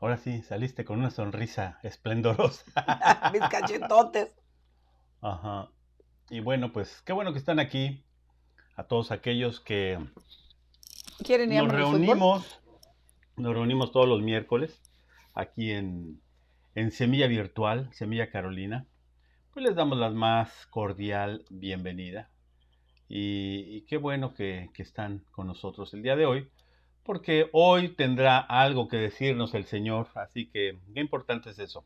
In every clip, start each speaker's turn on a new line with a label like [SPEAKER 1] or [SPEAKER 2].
[SPEAKER 1] Ahora sí, saliste con una sonrisa esplendorosa.
[SPEAKER 2] Mis cachetotes.
[SPEAKER 1] Ajá. Y bueno, pues qué bueno que están aquí. A todos aquellos que
[SPEAKER 2] ¿Quieren ir a
[SPEAKER 1] nos
[SPEAKER 2] el fútbol?
[SPEAKER 1] reunimos, nos reunimos todos los miércoles aquí en Semilla Virtual, Semilla Carolina. Pues les damos la más cordial bienvenida. Y qué bueno que están con nosotros el día de hoy, porque hoy tendrá algo que decirnos el Señor. Así que qué importante es eso.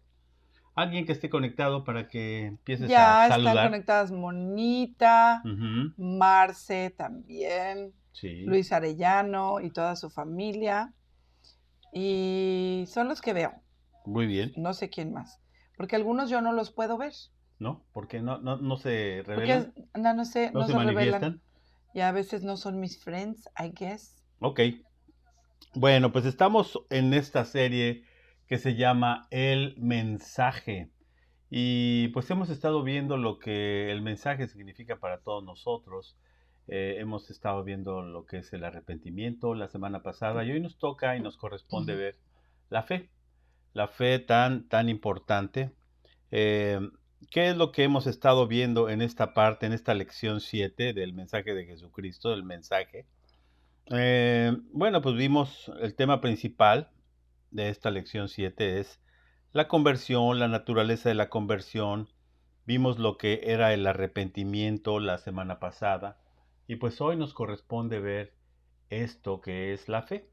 [SPEAKER 1] Alguien que esté conectado para que empieces a
[SPEAKER 2] Ya están
[SPEAKER 1] saludar.
[SPEAKER 2] conectadas Monita,
[SPEAKER 1] Ujú,
[SPEAKER 2] Marce también,
[SPEAKER 1] sí,
[SPEAKER 2] Luis Arellano y toda su familia. Y son los que veo,
[SPEAKER 1] muy bien.
[SPEAKER 2] no sé quién más. Porque algunos yo no los puedo ver.
[SPEAKER 1] ¿No? Porque no se
[SPEAKER 2] Porque
[SPEAKER 1] revelan,
[SPEAKER 2] no sé,
[SPEAKER 1] no
[SPEAKER 2] no
[SPEAKER 1] se
[SPEAKER 2] se revelan.
[SPEAKER 1] manifiestan.
[SPEAKER 2] Y a veces no son mis friends, I guess.
[SPEAKER 1] Ok. Bueno, pues estamos en esta serie que se llama El Mensaje. Y pues hemos estado viendo lo que el mensaje significa para todos nosotros. Hemos estado viendo lo que es el arrepentimiento la semana pasada y hoy nos toca y nos corresponde ver la fe. La fe tan importante. Eh, ¿Qué es lo que hemos estado viendo en esta parte, en esta lección 7 del mensaje de Jesucristo, del mensaje? Bueno, pues vimos el tema principal de esta lección 7 es la conversión, la naturaleza de la conversión. Vimos lo que era el arrepentimiento la semana pasada y pues hoy nos corresponde ver esto que es la fe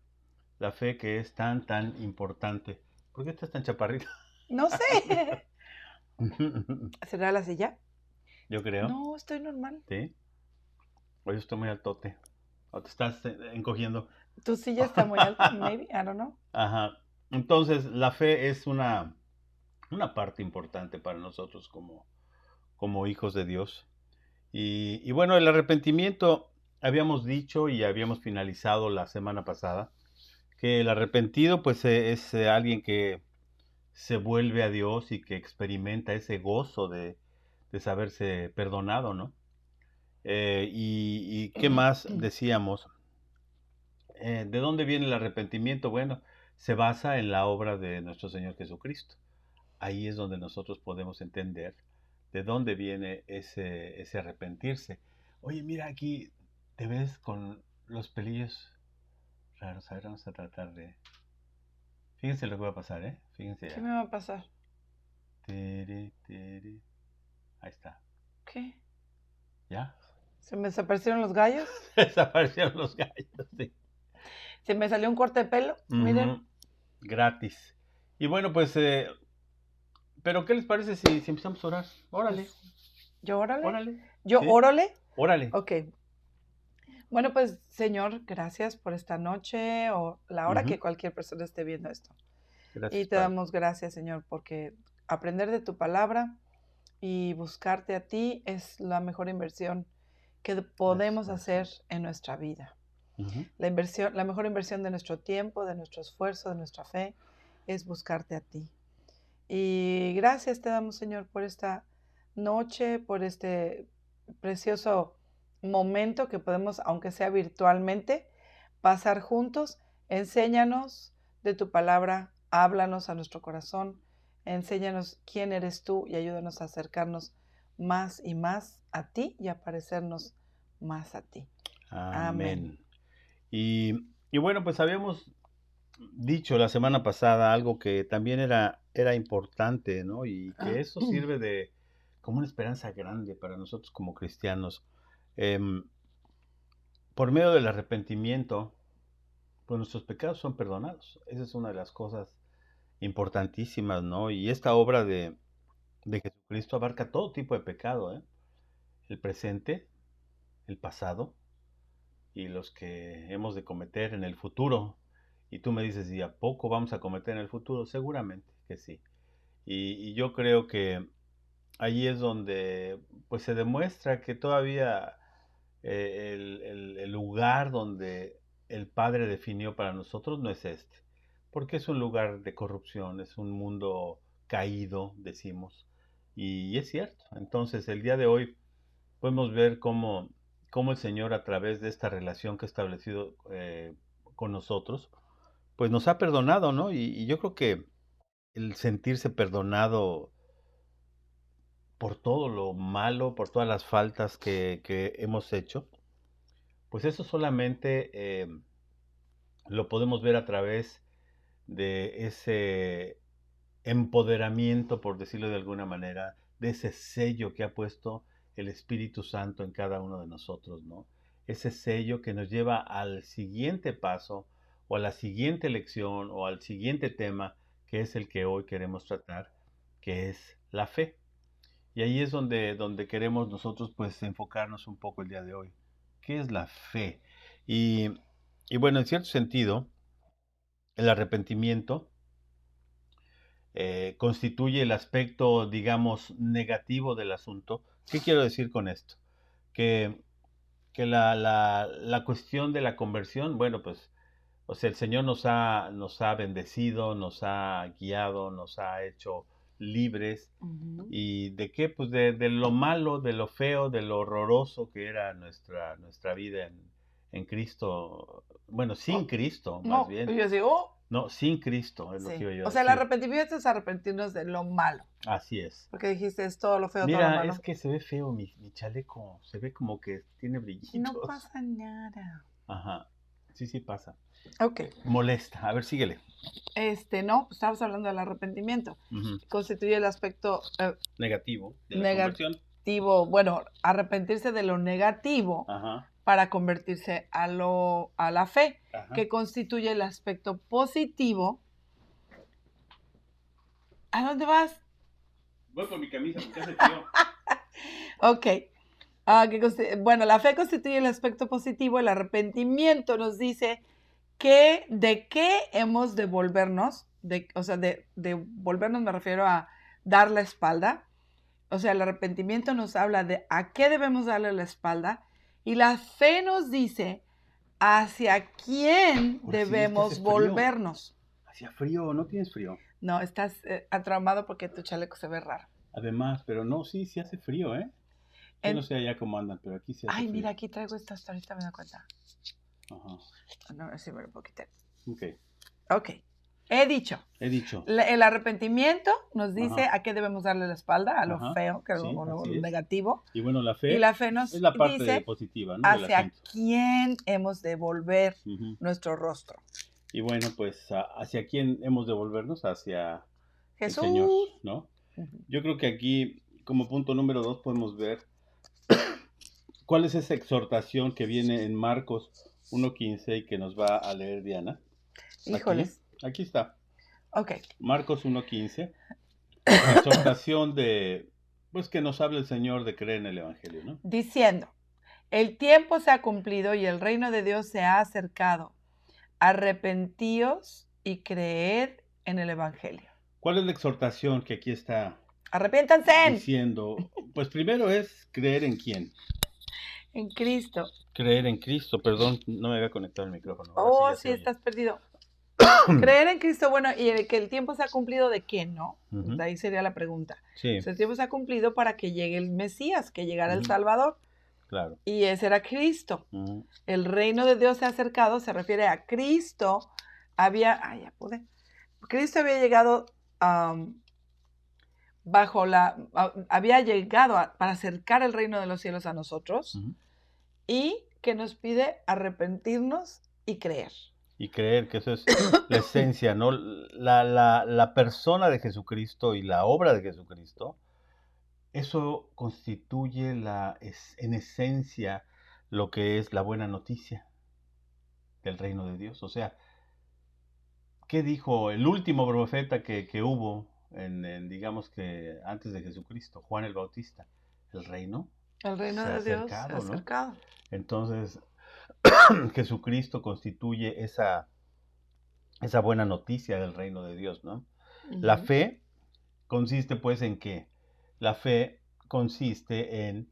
[SPEAKER 1] que es tan importante. ¿Por qué estás tan chaparrita?
[SPEAKER 2] No sé. ¿Será la silla?
[SPEAKER 1] Yo creo,
[SPEAKER 2] No, estoy normal.
[SPEAKER 1] ¿sí? Hoy estoy muy altote. O te estás encogiendo.
[SPEAKER 2] Tu silla está muy alta, maybe, I don't know.
[SPEAKER 1] Ajá. Entonces, la fe es una parte importante para nosotros como hijos de Dios. Y bueno, el arrepentimiento, habíamos dicho y habíamos finalizado la semana pasada, que el arrepentido pues es alguien que se vuelve a Dios y que experimenta ese gozo de saberse perdonado, ¿no? Y qué más decíamos. ¿De dónde viene el arrepentimiento? Bueno, se basa en la obra de nuestro Señor Jesucristo. Ahí es donde nosotros podemos entender de dónde viene ese arrepentirse. Oye, mira aquí, te ves con los pelillos raros. A ver, vamos a tratar de... Fíjense lo que va a pasar, ¿eh? Fíjense
[SPEAKER 2] ¿Qué
[SPEAKER 1] ya.
[SPEAKER 2] me va a pasar?
[SPEAKER 1] Tere, tere. Ahí está.
[SPEAKER 2] ¿Qué?
[SPEAKER 1] ¿Ya?
[SPEAKER 2] ¿Se me desaparecieron los gallos?
[SPEAKER 1] Desaparecieron los gallos, sí.
[SPEAKER 2] ¿Se me salió un corte de pelo? Miren.
[SPEAKER 1] Ujú, gratis. Y bueno, pues pero ¿qué les parece si empezamos a orar? Órale,
[SPEAKER 2] Pues, ¿yo órale?
[SPEAKER 1] órale,
[SPEAKER 2] ¿Yo
[SPEAKER 1] ¿sí?
[SPEAKER 2] órale?
[SPEAKER 1] Órale.
[SPEAKER 2] Ok. Bueno, pues, Señor, gracias por esta noche o la hora que
[SPEAKER 1] Ujú.
[SPEAKER 2] cualquier persona esté viendo esto. Y
[SPEAKER 1] Gracias,
[SPEAKER 2] te
[SPEAKER 1] Padre.
[SPEAKER 2] damos gracias, Señor, porque aprender de tu palabra y buscarte a ti es la mejor inversión que
[SPEAKER 1] Gracias,
[SPEAKER 2] podemos
[SPEAKER 1] Padre
[SPEAKER 2] hacer
[SPEAKER 1] Santo.
[SPEAKER 2] en nuestra vida.
[SPEAKER 1] Ujú.
[SPEAKER 2] La mejor inversión de nuestro tiempo, de nuestro esfuerzo, de nuestra fe, es buscarte a ti. Y gracias te damos, Señor, por esta noche, por este precioso momento que podemos, aunque sea virtualmente, pasar juntos. Enséñanos de tu palabra, háblanos a nuestro corazón, enséñanos quién eres tú y ayúdanos a acercarnos más y más a ti y a parecernos más a ti. Amén.
[SPEAKER 1] Amén. Y bueno, pues habíamos dicho la semana pasada algo que también era importante, ¿no? Y que eso sirve de como una esperanza grande para nosotros como cristianos. Em, por medio del arrepentimiento, pues nuestros pecados son perdonados. Esa es una de las cosas importantísimas, ¿no? Y esta obra de Jesucristo abarca todo tipo de pecado, ¿eh? El presente, el pasado y los que hemos de cometer en el futuro. Y tú me dices, ¿y a poco vamos a cometer en el futuro? Seguramente que sí. Y yo creo que ahí es donde pues se demuestra que todavía el lugar donde el Padre definió para nosotros no es este. Porque es un lugar de corrupción, es un mundo caído, decimos. Y es cierto. Entonces el día de hoy podemos ver cómo el Señor a través de esta relación que ha establecido con nosotros, pues nos ha perdonado, ¿no? Y yo creo que el sentirse perdonado por todo lo malo, por todas las faltas que hemos hecho, pues eso solamente lo podemos ver a través de ese empoderamiento, por decirlo de alguna manera, de ese sello que ha puesto el Espíritu Santo en cada uno de nosotros, ¿no? Ese sello que nos lleva al siguiente paso o a la siguiente lección o al siguiente tema, que es el que hoy queremos tratar, que es la fe. Y ahí es donde queremos nosotros pues enfocarnos un poco el día de hoy. ¿Qué es la fe? Y, y bueno, en cierto sentido, el arrepentimiento constituye el aspecto, digamos, negativo del asunto. ¿Qué quiero decir con esto? Que, que la cuestión de la conversión, bueno, pues, o sea, el Señor nos ha bendecido, nos ha guiado, nos ha hecho libres.
[SPEAKER 2] Ujú.
[SPEAKER 1] ¿Y de qué? Pues de lo malo, de lo feo, de lo horroroso que era nuestra vida en Cristo. Bueno, sin
[SPEAKER 2] Oh,
[SPEAKER 1] Cristo, más
[SPEAKER 2] no, y
[SPEAKER 1] bien.
[SPEAKER 2] yo digo, oh,
[SPEAKER 1] No, sin Cristo es lo que
[SPEAKER 2] sí.
[SPEAKER 1] iba yo a
[SPEAKER 2] O sea, el
[SPEAKER 1] decir.
[SPEAKER 2] arrepentimiento es arrepentirnos de lo malo.
[SPEAKER 1] Así es.
[SPEAKER 2] Porque dijiste, es todo lo feo, todo lo
[SPEAKER 1] Mira, es
[SPEAKER 2] malo.
[SPEAKER 1] que se ve feo mi chaleco. Se ve como que tiene
[SPEAKER 2] No
[SPEAKER 1] brillitos.
[SPEAKER 2] pasa nada.
[SPEAKER 1] Ajá. Sí, sí pasa.
[SPEAKER 2] Ok.
[SPEAKER 1] Molesta. A ver, síguele.
[SPEAKER 2] No, pues estábamos hablando del arrepentimiento.
[SPEAKER 1] Ujú.
[SPEAKER 2] Constituye el aspecto
[SPEAKER 1] Negativo de la conversión.
[SPEAKER 2] negativo, bueno, arrepentirse de lo negativo
[SPEAKER 1] Ajá.
[SPEAKER 2] para convertirse a la fe,
[SPEAKER 1] Ajá.
[SPEAKER 2] que constituye el aspecto positivo. ¿A dónde vas?
[SPEAKER 1] Voy por mi camisa porque hace frío.
[SPEAKER 2] Ok. Bueno, la fe constituye el aspecto positivo, el arrepentimiento nos dice que de qué hemos de volvernos, o sea, de volvernos me refiero a dar la espalda. O sea, el arrepentimiento nos habla de a qué debemos darle la espalda y la fe nos dice hacia quién
[SPEAKER 1] Ahora sí, es que hace
[SPEAKER 2] debemos
[SPEAKER 1] frío.
[SPEAKER 2] volvernos.
[SPEAKER 1] Hacía frío, ¿no tienes frío?
[SPEAKER 2] No, estás atraumado porque tu chaleco se ve raro.
[SPEAKER 1] Además, pero no, sí, sí hace frío, ¿eh? Yo no sé allá cómo andan, pero aquí sí hace
[SPEAKER 2] Ay,
[SPEAKER 1] frío.
[SPEAKER 2] mira, aquí traigo esta hasta ahorita me da cuenta.
[SPEAKER 1] Ajá.
[SPEAKER 2] No, a sí me lo puedo quitar.
[SPEAKER 1] Ok.
[SPEAKER 2] Ok. He dicho.
[SPEAKER 1] He dicho.
[SPEAKER 2] El arrepentimiento nos dice
[SPEAKER 1] Ajá.
[SPEAKER 2] a qué debemos darle la espalda, a lo
[SPEAKER 1] Ajá.
[SPEAKER 2] feo, que
[SPEAKER 1] Sí,
[SPEAKER 2] lo
[SPEAKER 1] así es.
[SPEAKER 2] negativo.
[SPEAKER 1] Y bueno, la
[SPEAKER 2] Y
[SPEAKER 1] fe
[SPEAKER 2] la fe nos
[SPEAKER 1] es la parte
[SPEAKER 2] dice
[SPEAKER 1] positiva, ¿no? Del
[SPEAKER 2] hacia
[SPEAKER 1] asunto.
[SPEAKER 2] quién hemos de volver
[SPEAKER 1] Ujú.
[SPEAKER 2] nuestro rostro.
[SPEAKER 1] Y bueno, pues hacia quién hemos de volvernos, hacia el
[SPEAKER 2] Jesús.
[SPEAKER 1] Señor, ¿no?
[SPEAKER 2] Ujú.
[SPEAKER 1] Yo creo que aquí, como punto número 2, podemos ver cuál es esa exhortación que viene en Marcos 1:15 y que nos va a leer Diana.
[SPEAKER 2] Híjoles.
[SPEAKER 1] Aquí está.
[SPEAKER 2] Ok.
[SPEAKER 1] Marcos 1:15. Exhortación de, pues que nos habla el Señor de creer en el Evangelio, ¿no?
[SPEAKER 2] Diciendo, el tiempo se ha cumplido y el reino de Dios se ha acercado. Arrepentíos y creed en el Evangelio.
[SPEAKER 1] ¿Cuál es la exhortación que aquí está
[SPEAKER 2] Arrepiéntanse
[SPEAKER 1] diciendo? Pues primero es creer en quién.
[SPEAKER 2] en Cristo.
[SPEAKER 1] Creer en Cristo, perdón, no me había conectado el micrófono. Ahora
[SPEAKER 2] Oh,
[SPEAKER 1] ya se
[SPEAKER 2] sí,
[SPEAKER 1] oye.
[SPEAKER 2] estás perdido. Creer en Cristo, bueno, y que el tiempo se ha cumplido de qué, ¿no?
[SPEAKER 1] Ujú.
[SPEAKER 2] De ahí sería la pregunta.
[SPEAKER 1] Sí,
[SPEAKER 2] O sea, el tiempo se ha cumplido para que llegue el Mesías, que llegara el
[SPEAKER 1] Ujú.
[SPEAKER 2] Salvador.
[SPEAKER 1] claro.
[SPEAKER 2] Y ese era Cristo.
[SPEAKER 1] Ujú.
[SPEAKER 2] El reino de Dios se ha acercado, se refiere a Cristo. Cristo había llegado había llegado para acercar el reino de los cielos a nosotros
[SPEAKER 1] Ujú.
[SPEAKER 2] y que nos pide arrepentirnos y creer.
[SPEAKER 1] Y creer que eso es la esencia, ¿no? La persona de Jesucristo y la obra de Jesucristo, eso constituye en esencia lo que es la buena noticia del reino de Dios. O sea, ¿qué dijo el último profeta que hubo digamos que antes de Jesucristo? Juan el Bautista. El reino
[SPEAKER 2] El reino
[SPEAKER 1] se ha
[SPEAKER 2] de Dios se ha
[SPEAKER 1] acercado, ¿no?
[SPEAKER 2] acercado.
[SPEAKER 1] Entonces, Jesucristo constituye esa buena noticia del reino de Dios, ¿no? La
[SPEAKER 2] Ujú.
[SPEAKER 1] fe consiste pues en qué? La fe consiste en,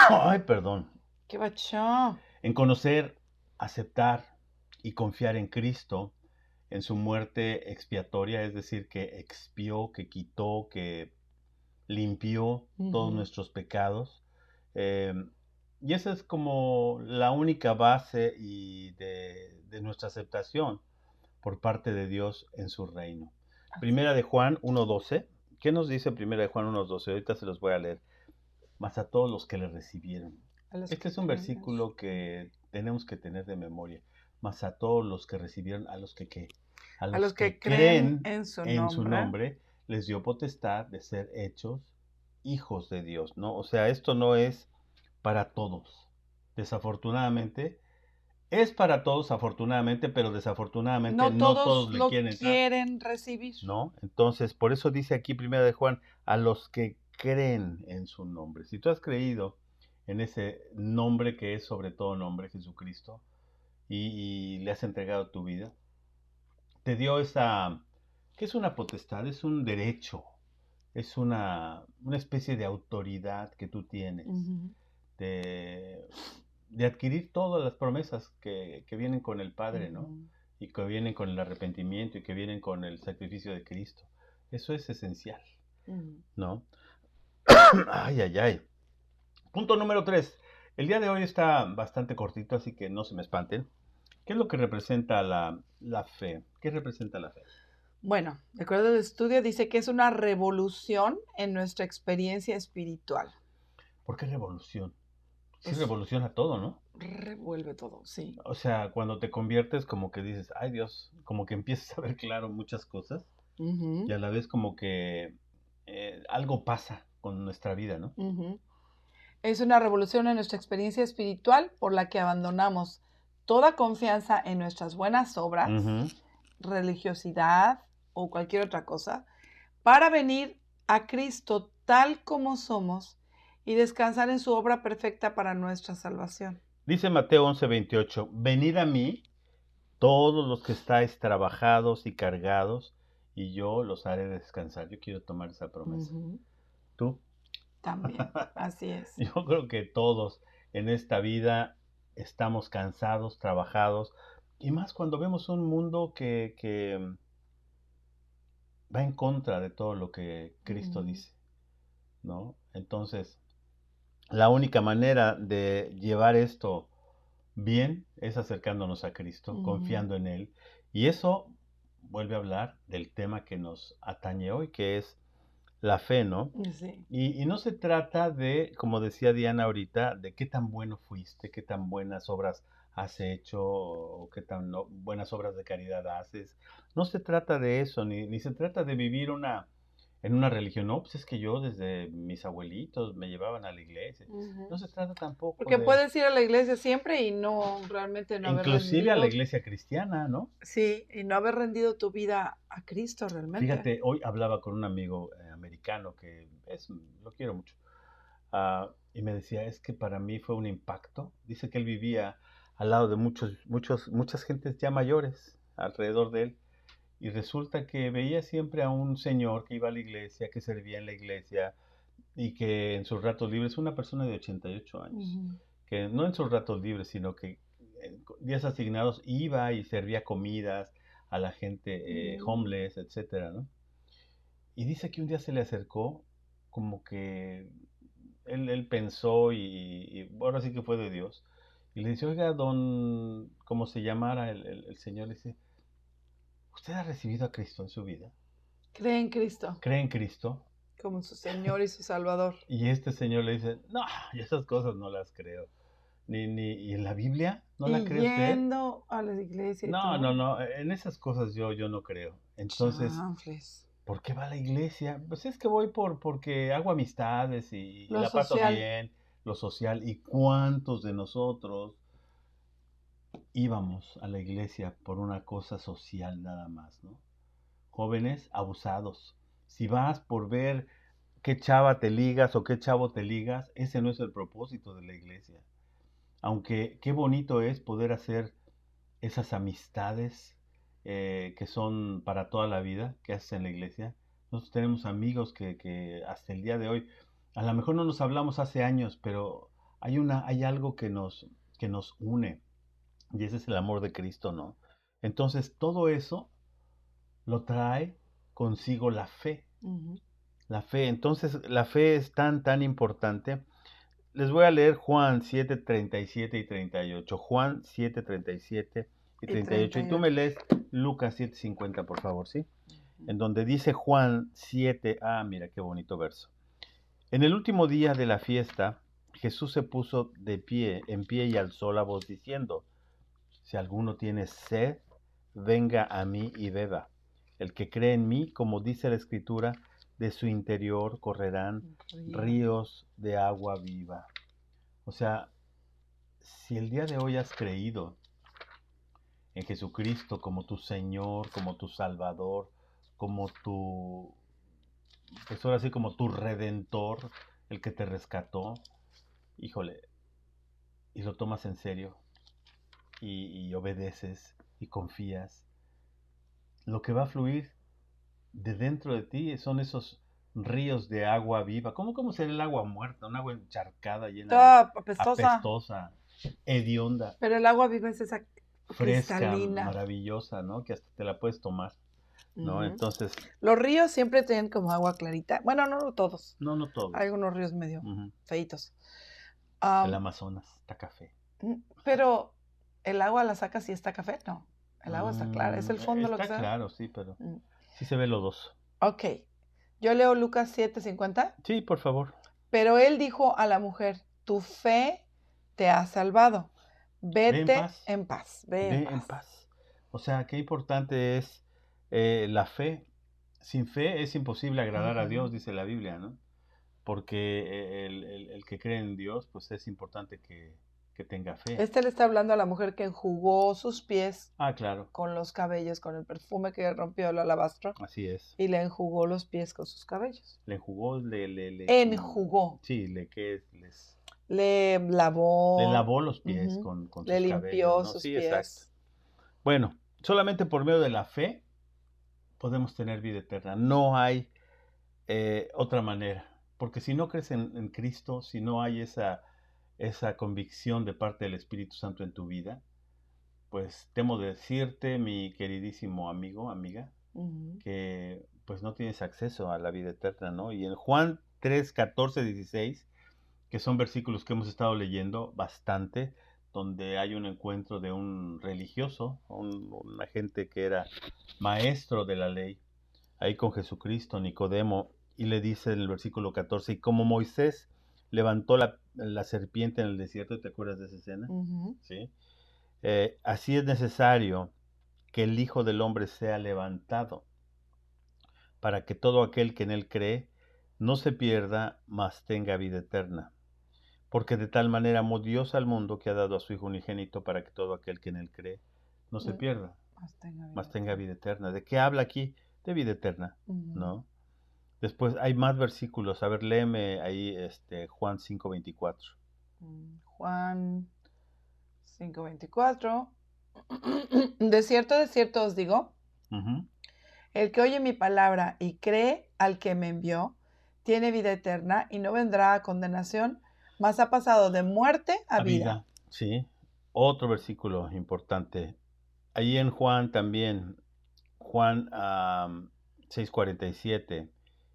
[SPEAKER 1] ay, perdón,
[SPEAKER 2] ¿Qué bachó?
[SPEAKER 1] en conocer, aceptar y confiar en Cristo, en su muerte expiatoria, es decir, que expió, que quitó, que limpió todos
[SPEAKER 2] Ujú.
[SPEAKER 1] nuestros pecados. Eh, y esa es como la única base de nuestra aceptación. por parte de Dios en su reino.
[SPEAKER 2] Así
[SPEAKER 1] Primera de Juan 1:12. ¿Qué nos dice Primera de Juan 1:12? Ahorita se los voy a leer. Mas a todos los que le recibieron.
[SPEAKER 2] a los
[SPEAKER 1] Este
[SPEAKER 2] que
[SPEAKER 1] es un
[SPEAKER 2] creen en su-
[SPEAKER 1] versículo que tenemos que tener de memoria. Mas a todos los que recibieron, a los que ¿qué? A
[SPEAKER 2] a
[SPEAKER 1] los
[SPEAKER 2] los que
[SPEAKER 1] que
[SPEAKER 2] creen
[SPEAKER 1] creen
[SPEAKER 2] en su
[SPEAKER 1] en su
[SPEAKER 2] nombre.
[SPEAKER 1] nombre, les dio potestad de ser hechos hijos de Dios, ¿no? O sea, esto no es para todos. Desafortunadamente, es para todos, afortunadamente, pero desafortunadamente
[SPEAKER 2] No
[SPEAKER 1] no todos
[SPEAKER 2] todos
[SPEAKER 1] le
[SPEAKER 2] lo
[SPEAKER 1] quieren entrar,
[SPEAKER 2] quieren recibir.
[SPEAKER 1] ¿no? Entonces, por eso dice aquí Primera de Juan, a los que creen en su nombre. Si tú has creído en ese nombre que es sobre todo nombre, Jesucristo, y le has entregado tu vida, te dio esa, que es una potestad, es un derecho, es una especie de autoridad que tú tienes
[SPEAKER 2] Ujú.
[SPEAKER 1] de, de adquirir todas las promesas que vienen con el Padre, ¿no?
[SPEAKER 2] Ujú.
[SPEAKER 1] Y que vienen con el arrepentimiento y que vienen con el sacrificio de Cristo. Eso es esencial,
[SPEAKER 2] Ujú.
[SPEAKER 1] ¿no? Ay, ay, ay. Punto número 3. El día de hoy está bastante cortito, así que no se me espanten. ¿Qué es lo que representa la fe? ¿Qué representa la fe?
[SPEAKER 2] Bueno, de acuerdo al estudio, dice que es una revolución en nuestra experiencia espiritual.
[SPEAKER 1] ¿Por qué revolución? Sí
[SPEAKER 2] Es
[SPEAKER 1] revoluciona todo, ¿no?
[SPEAKER 2] revuelve todo, sí.
[SPEAKER 1] O sea, cuando te conviertes como que dices, ay Dios, como que empiezas a ver claro muchas cosas y
[SPEAKER 2] Ujú,
[SPEAKER 1] a la vez como que algo pasa con nuestra vida, ¿no?
[SPEAKER 2] ujú. Es una revolución en nuestra experiencia espiritual por la que abandonamos toda confianza en nuestras buenas obras,
[SPEAKER 1] Ujú.
[SPEAKER 2] religiosidad o cualquier otra cosa para venir a Cristo tal como somos y descansar en su obra perfecta para nuestra salvación.
[SPEAKER 1] Dice Mateo 11:28, venid a mí todos los que estáis trabajados y cargados, y yo los haré descansar. Yo quiero tomar esa promesa.
[SPEAKER 2] Ujú,
[SPEAKER 1] ¿Tú?
[SPEAKER 2] también, así es.
[SPEAKER 1] Yo creo que todos en esta vida estamos cansados, trabajados, y más cuando vemos un mundo que va en contra de todo lo que Cristo
[SPEAKER 2] Ujú,
[SPEAKER 1] dice, ¿no? Entonces, la única manera de llevar esto bien es acercándonos a Cristo,
[SPEAKER 2] ujú,
[SPEAKER 1] confiando en Él. Y eso vuelve a hablar del tema que nos atañe hoy, que es la fe, ¿no?
[SPEAKER 2] sí.
[SPEAKER 1] Y no se trata de, como decía Diana ahorita, de qué tan bueno fuiste, qué tan buenas obras has hecho o qué tan buenas obras de caridad haces. No se trata de eso, ni se trata de vivir en una religión. No, pues es que yo desde mis abuelitos me llevaban a la iglesia.
[SPEAKER 2] Ujú.
[SPEAKER 1] No se trata tampoco
[SPEAKER 2] Porque
[SPEAKER 1] de,
[SPEAKER 2] puedes ir a la iglesia siempre y no realmente no haber
[SPEAKER 1] inclusive a la
[SPEAKER 2] rendido,
[SPEAKER 1] iglesia cristiana, ¿no?
[SPEAKER 2] sí, y no haber rendido tu vida a Cristo realmente.
[SPEAKER 1] Fíjate, hoy hablaba con un amigo americano que lo quiero mucho. Y me decía, es que para mí fue un impacto. Dice que él vivía al lado de muchas gentes ya mayores alrededor de él. Y resulta que veía siempre a un señor que iba a la iglesia, que servía en la iglesia y que en sus ratos libres, una persona de 88 años,
[SPEAKER 2] Ujú,
[SPEAKER 1] que no en sus ratos libres, sino que en días asignados iba y servía comidas a la gente
[SPEAKER 2] ujú,
[SPEAKER 1] homeless, etcétera, ¿no? Y dice que un día se le acercó como que él pensó y ahora sí que fue de Dios. Y le dice, oiga, don, como se llamara el señor, le dice, ¿usted ha recibido a Cristo en su vida?
[SPEAKER 2] cree en Cristo
[SPEAKER 1] ¿Cree en Cristo?
[SPEAKER 2] como su Señor y su Salvador.
[SPEAKER 1] Y este señor le dice, no, yo esas cosas no las creo. ¿Y en la Biblia? ¿No la
[SPEAKER 2] Y
[SPEAKER 1] cree usted?
[SPEAKER 2] yendo a la iglesia y
[SPEAKER 1] No, no,
[SPEAKER 2] todo.
[SPEAKER 1] no, en esas cosas yo no creo. Entonces,
[SPEAKER 2] Chanfles.
[SPEAKER 1] ¿por qué va a la iglesia? Pues es que voy porque hago amistades y
[SPEAKER 2] Lo
[SPEAKER 1] la paso
[SPEAKER 2] social.
[SPEAKER 1] bien, lo social. ¿Y cuántos de nosotros íbamos a la iglesia por una cosa social nada más, ¿no? Jóvenes abusados. Si vas por ver qué chava te ligas o qué chavo te ligas, ese no es el propósito de la iglesia. Aunque qué bonito es poder hacer esas amistades que son para toda la vida, que haces en la iglesia. Nosotros tenemos amigos que hasta el día de hoy, a lo mejor no nos hablamos hace años, pero hay algo que nos une, y ese es el amor de Cristo, ¿no? Entonces, todo eso lo trae consigo la fe.
[SPEAKER 2] Ujú.
[SPEAKER 1] La fe, entonces la fe es tan, tan importante. Les voy a leer Juan 7:37 y 38. Juan 7:37 y 38. Y tú me lees Lucas 7:50, por favor, ¿sí? En donde dice Juan 7, mira qué bonito verso. En el último día de la fiesta, Jesús se puso en pie y alzó la voz diciendo, si alguno tiene sed, venga a mí y beba. El que cree en mí, como dice la Escritura, de su interior correrán ríos de agua viva. O sea, si el día de hoy has creído en Jesucristo como tu Señor, como tu Salvador, como tu, pues ahora sí, como tu Redentor, el que te rescató, híjole, y lo tomas en serio, y obedeces, y confías, lo que va a fluir de dentro de ti son esos ríos de agua viva. ¿Cómo será el agua muerta? Un agua encharcada, llena de
[SPEAKER 2] Toda apestosa.
[SPEAKER 1] apestosa, hedionda,
[SPEAKER 2] Pero el agua viva es esa
[SPEAKER 1] fresca,
[SPEAKER 2] cristalina.
[SPEAKER 1] maravillosa, ¿no? Que hasta te la puedes tomar, ¿no? Entonces,
[SPEAKER 2] Los ríos siempre tienen como agua clarita. Bueno, no todos.
[SPEAKER 1] no todos.
[SPEAKER 2] Hay algunos ríos medio feitos.
[SPEAKER 1] El Amazonas está café.
[SPEAKER 2] Pero el agua la sacas y está café, no. El agua está clara, es el fondo lo que
[SPEAKER 1] Está
[SPEAKER 2] sea.
[SPEAKER 1] claro, sí, pero sí se ve lodoso.
[SPEAKER 2] Ok. Yo leo Lucas 7:50.
[SPEAKER 1] Sí, por favor.
[SPEAKER 2] Pero él dijo a la mujer, tu fe te ha salvado. Vete en paz. Ve en paz.
[SPEAKER 1] O sea, qué importante es la fe. Sin fe es imposible agradar a Dios, dice la Biblia, ¿no? Porque el que cree en Dios, pues es importante que tenga fe.
[SPEAKER 2] Le está hablando a la mujer que enjugó sus pies
[SPEAKER 1] claro.
[SPEAKER 2] con los cabellos, con el perfume que rompió el alabastro.
[SPEAKER 1] Así es.
[SPEAKER 2] Y le enjugó los pies con sus cabellos.
[SPEAKER 1] Le enjugó,
[SPEAKER 2] enjugó.
[SPEAKER 1] Sí,
[SPEAKER 2] le lavó.
[SPEAKER 1] Le lavó los pies con sus cabellos.
[SPEAKER 2] Le limpió sus
[SPEAKER 1] sí,
[SPEAKER 2] pies.
[SPEAKER 1] Exacto. Bueno, solamente por medio de la fe podemos tener vida eterna. No hay otra manera. Porque si no crees en Cristo, si no hay esa convicción de parte del Espíritu Santo en tu vida, pues temo decirte, mi queridísimo amigo, amiga, que pues no tienes acceso a la vida eterna, ¿no? Y en Juan 3, 14, 16, que son versículos que hemos estado leyendo bastante, donde hay un encuentro de un religioso, una gente que era maestro de la ley, ahí con Jesucristo, Nicodemo, y le dice en el versículo 14, y como Moisés levantó la serpiente en el desierto, ¿te acuerdas de esa escena? ¿Sí? Así es necesario que el Hijo del Hombre sea levantado, para que todo aquel que en él cree no se pierda, mas tenga vida eterna. Porque de tal manera amó Dios al mundo que ha dado a su Hijo unigénito para que todo aquel que en él cree no se pierda, mas tenga vida eterna. ¿De qué habla aquí? De vida eterna, ¿no? Después hay más versículos. A ver, léeme ahí Juan 5:24.
[SPEAKER 2] Juan 5:24. De cierto os digo, el que oye mi palabra y cree al que me envió, tiene vida eterna y no vendrá a condenación, mas ha pasado de muerte a vida.
[SPEAKER 1] Sí, otro versículo importante. Ahí en Juan también, Juan 6:47,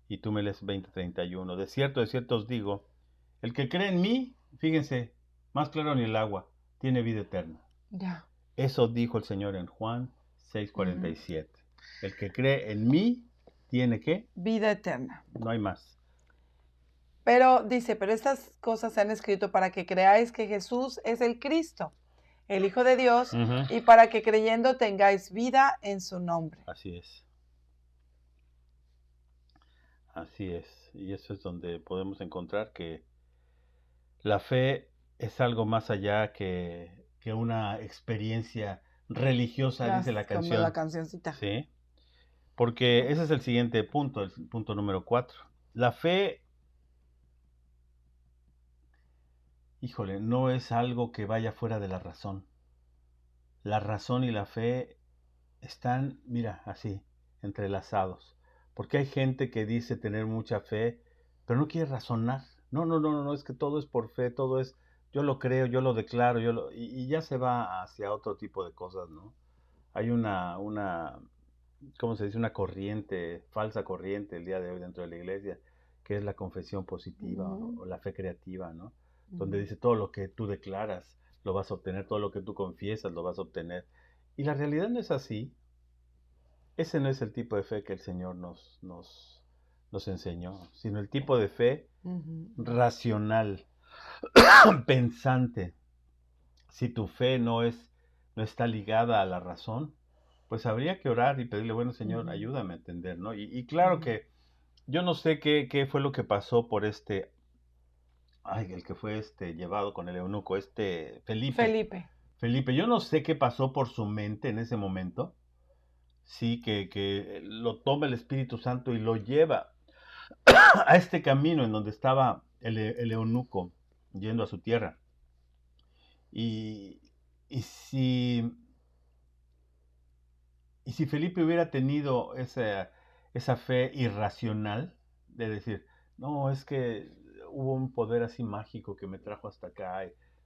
[SPEAKER 1] y tú me lees 20:31. De cierto os digo, el que cree en mí, fíjense, más claro ni el agua, tiene vida eterna.
[SPEAKER 2] Ya.
[SPEAKER 1] Eso dijo el Señor en Juan 6:47. El que cree en mí, ¿tiene qué?
[SPEAKER 2] Vida eterna.
[SPEAKER 1] No hay más.
[SPEAKER 2] Pero dice, pero estas cosas se han escrito para que creáis que Jesús es el Cristo, el Hijo de Dios, y para que creyendo tengáis vida en su nombre.
[SPEAKER 1] Así es. Así es. Y eso es donde podemos encontrar que la fe es algo más allá que una experiencia religiosa, dice la canción.
[SPEAKER 2] Como la cancioncita.
[SPEAKER 1] Sí. Porque ese es el siguiente punto, el punto número 4. La fe, híjole, no es algo que vaya fuera de la razón. La razón y la fe están, mira, así, entrelazados. Porque hay gente que dice tener mucha fe, pero no quiere razonar. No, es que todo es por fe, todo es, yo lo creo, yo lo declaro, y ya se va hacia otro tipo de cosas, ¿no? Hay una ¿cómo se dice? Una corriente, falsa corriente el día de hoy dentro de la iglesia, que es la confesión positiva o la fe creativa, ¿no? Donde dice todo lo que tú declaras lo vas a obtener, todo lo que tú confiesas lo vas a obtener. Y la realidad no es así. Ese no es el tipo de fe que el Señor nos enseñó, sino el tipo de fe
[SPEAKER 2] Ujú.
[SPEAKER 1] racional, pensante. Si tu fe no está ligada a la razón, pues habría que orar y pedirle, bueno, Señor,
[SPEAKER 2] Ujú.
[SPEAKER 1] ayúdame a entender, ¿no? Y claro
[SPEAKER 2] Ujú.
[SPEAKER 1] que yo no sé qué fue lo que pasó por el que fue llevado con el eunuco, Felipe.
[SPEAKER 2] Felipe.
[SPEAKER 1] Felipe, yo no sé qué pasó por su mente en ese momento, sí, que lo toma el Espíritu Santo y lo lleva a este camino en donde estaba el eunuco yendo a su tierra. Y, y si Y si Felipe hubiera tenido esa fe irracional de decir, no, es que hubo un poder así mágico que me trajo hasta acá.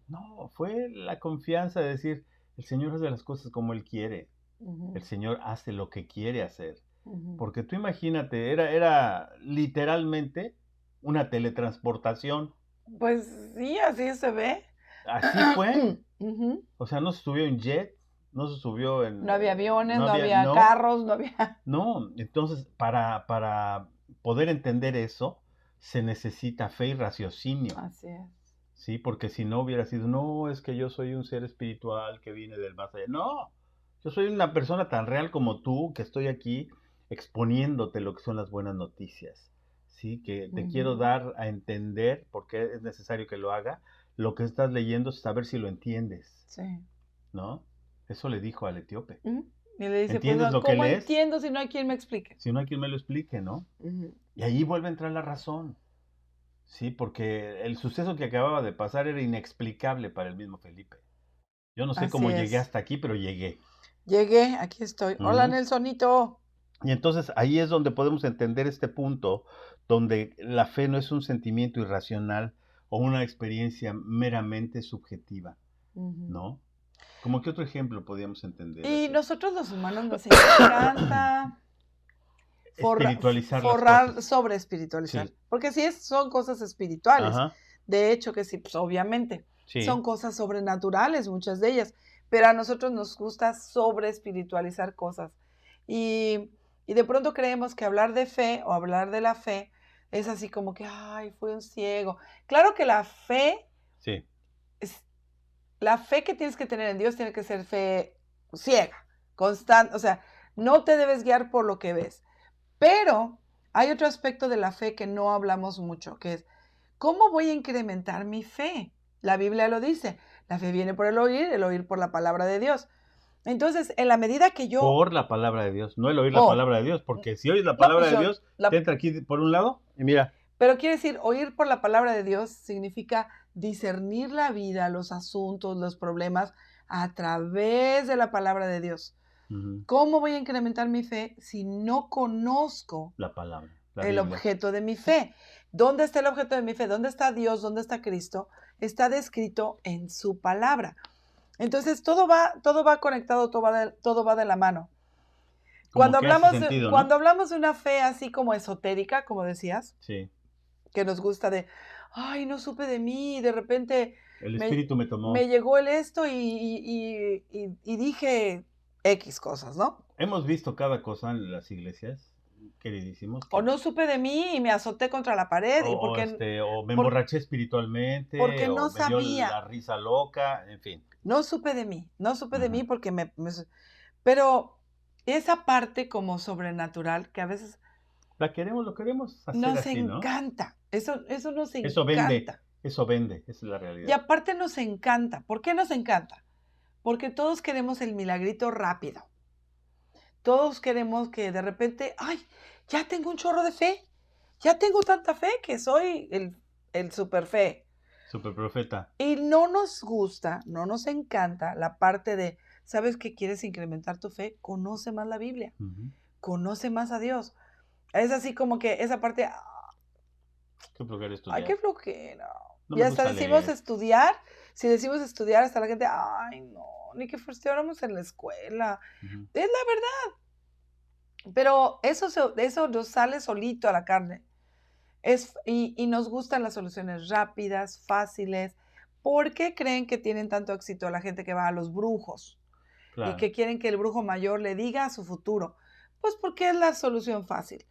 [SPEAKER 1] No, fue la confianza de decir, el Señor hace las cosas como Él quiere. El
[SPEAKER 2] Ujú.
[SPEAKER 1] Señor hace lo que quiere hacer.
[SPEAKER 2] Ujú.
[SPEAKER 1] Porque tú imagínate, era literalmente una teletransportación.
[SPEAKER 2] Pues sí, así se ve.
[SPEAKER 1] Así fue.
[SPEAKER 2] Ujú.
[SPEAKER 1] O sea, no se subió en jet, no se subió
[SPEAKER 2] No había aviones,
[SPEAKER 1] no
[SPEAKER 2] no
[SPEAKER 1] había,
[SPEAKER 2] había
[SPEAKER 1] no.
[SPEAKER 2] carros, no había...
[SPEAKER 1] No, entonces para poder entender eso se necesita fe y raciocinio,
[SPEAKER 2] Así es.
[SPEAKER 1] ¿sí? Porque si no hubiera sido, no, es que yo soy un ser espiritual que viene del más allá. No, yo soy una persona tan real como tú que estoy aquí exponiéndote lo que son las buenas noticias, ¿sí? Que te quiero
[SPEAKER 2] Ujú.
[SPEAKER 1] dar a entender, porque es necesario que lo haga, lo que estás leyendo es saber si lo entiendes,
[SPEAKER 2] Sí.
[SPEAKER 1] ¿no? Eso le dijo al etíope.
[SPEAKER 2] Ujú. Y le dice, pues,
[SPEAKER 1] ¿Entiendes lo que
[SPEAKER 2] ¿cómo
[SPEAKER 1] lees?
[SPEAKER 2] entiendo si no hay quien me explique?
[SPEAKER 1] Si no hay quien me lo explique, ¿no?
[SPEAKER 2] Ujú.
[SPEAKER 1] Y ahí vuelve a entrar la razón, ¿sí? Porque el suceso que acababa de pasar era inexplicable para el mismo Felipe. Yo no sé
[SPEAKER 2] Así
[SPEAKER 1] cómo llegué
[SPEAKER 2] es.
[SPEAKER 1] hasta aquí, pero llegué.
[SPEAKER 2] Llegué, aquí estoy. Hola,
[SPEAKER 1] Ujú.
[SPEAKER 2] Nelsonito.
[SPEAKER 1] Y entonces ahí es donde podemos entender este punto, donde la fe no es un sentimiento irracional o una experiencia meramente subjetiva,
[SPEAKER 2] Ujú.
[SPEAKER 1] ¿no? ¿Como qué otro ejemplo podríamos entender
[SPEAKER 2] Y
[SPEAKER 1] así?
[SPEAKER 2] nosotros los humanos nos encanta
[SPEAKER 1] Espiritualizar las
[SPEAKER 2] forrar
[SPEAKER 1] cosas.
[SPEAKER 2] sobre espiritualizar,
[SPEAKER 1] Sí.
[SPEAKER 2] porque sí son cosas espirituales,
[SPEAKER 1] Ajá.
[SPEAKER 2] de hecho que sí, pues obviamente, son
[SPEAKER 1] Sí.
[SPEAKER 2] cosas sobrenaturales muchas de ellas, pero a nosotros nos gusta sobre espiritualizar cosas. Y, y de pronto creemos que hablar de fe o hablar de la fe es así como que, ay, fue un ciego. Claro que
[SPEAKER 1] Sí.
[SPEAKER 2] es, la fe que tienes que tener en Dios tiene que ser fe ciega, constante, o sea, no te debes guiar por lo que ves. Pero hay otro aspecto de la fe que no hablamos mucho, que es, ¿cómo voy a incrementar mi fe? La Biblia lo dice, la fe viene por el oír por la palabra de Dios. Entonces, en la medida que yo,
[SPEAKER 1] Por la palabra de Dios, no el oír la
[SPEAKER 2] por,
[SPEAKER 1] palabra de Dios, porque si oyes la
[SPEAKER 2] no,
[SPEAKER 1] palabra de Dios, te entra aquí por un lado y mira,
[SPEAKER 2] pero quiere decir, oír por la palabra de Dios significa discernir la vida, los asuntos, los problemas a través de la palabra de Dios.
[SPEAKER 1] ujú,
[SPEAKER 2] ¿Cómo voy a incrementar mi fe si no conozco
[SPEAKER 1] la palabra, la
[SPEAKER 2] el
[SPEAKER 1] Biblia.
[SPEAKER 2] objeto de mi fe? ¿Dónde está el objeto de mi fe? ¿Dónde está Dios? ¿Dónde está Cristo? Está descrito en su palabra. Entonces todo va conectado, todo va de la mano.
[SPEAKER 1] Como que hace sentido, ¿no?
[SPEAKER 2] Cuando hablamos de una fe así como esotérica, como decías,
[SPEAKER 1] Sí,
[SPEAKER 2] que nos gusta de, ay, no supe de mí, de repente
[SPEAKER 1] el
[SPEAKER 2] me,
[SPEAKER 1] Espíritu me
[SPEAKER 2] me
[SPEAKER 1] tomó.
[SPEAKER 2] llegó el esto y dije X cosas, ¿no?
[SPEAKER 1] Hemos visto cada cosa en las iglesias, queridísimos,
[SPEAKER 2] O
[SPEAKER 1] que
[SPEAKER 2] no supe de mí y me azoté contra la pared y
[SPEAKER 1] o me
[SPEAKER 2] por-
[SPEAKER 1] emborraché espiritualmente,
[SPEAKER 2] porque
[SPEAKER 1] o
[SPEAKER 2] no
[SPEAKER 1] me dio
[SPEAKER 2] sabía,
[SPEAKER 1] la risa loca, en fin.
[SPEAKER 2] no supe de mí, no supe de
[SPEAKER 1] Ujú.
[SPEAKER 2] mí porque pero esa parte como sobrenatural que a veces
[SPEAKER 1] Lo queremos hacer
[SPEAKER 2] nos
[SPEAKER 1] así, ¿no?
[SPEAKER 2] encanta, eso nos encanta.
[SPEAKER 1] Eso vende, esa es la
[SPEAKER 2] Y
[SPEAKER 1] realidad.
[SPEAKER 2] aparte nos encanta. ¿Por qué nos encanta? Porque todos queremos el milagrito rápido. Todos queremos que de repente, ay, ya tengo un chorro de fe. Ya tengo tanta fe que soy el super fe.
[SPEAKER 1] Super profeta.
[SPEAKER 2] Y no nos gusta, no nos encanta la parte de, ¿sabes qué quieres incrementar tu fe? Conoce más la Biblia,
[SPEAKER 1] Ujú.
[SPEAKER 2] conoce más a Dios. Es así como que esa parte,
[SPEAKER 1] Qué flojera
[SPEAKER 2] ay,
[SPEAKER 1] estudiar.
[SPEAKER 2] qué flojera.
[SPEAKER 1] No
[SPEAKER 2] Y
[SPEAKER 1] me
[SPEAKER 2] hasta
[SPEAKER 1] gusta
[SPEAKER 2] decimos
[SPEAKER 1] leer.
[SPEAKER 2] estudiar, si decimos estudiar, hasta la gente, ay, no, ni que estuviéramos en la escuela.
[SPEAKER 1] Ujú.
[SPEAKER 2] Es la verdad, pero eso nos sale solito a la carne. Y nos gustan las soluciones rápidas, fáciles. ¿Por qué creen que tienen tanto éxito la gente que va a los brujos? y
[SPEAKER 1] Claro.
[SPEAKER 2] que quieren que el brujo mayor le diga su futuro. Pues porque es la solución fácil,